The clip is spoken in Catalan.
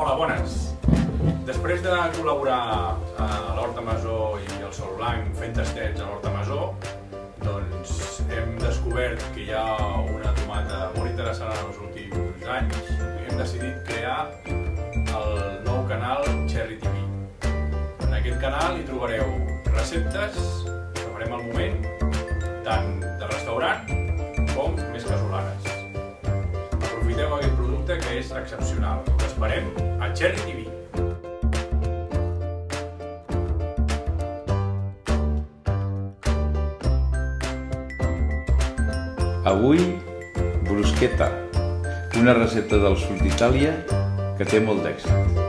Hola, bones. Després de col·laborar a l'Horta Masó i el Sol Blanc fent tastets a l'Horta Masó, doncs hem descobert que hi ha una tomata molt interessant en els últims anys i hem decidit crear el nou canal Cherry TV. En aquest canal hi trobareu receptes que farem al moment, tant de restaurant com més casolanes. Aprofiteu aquest producte que és excepcional. Us esperem a Cherry TV. Avui, bruschetta, una recepta del sud d'Itàlia que té molt d'èxit.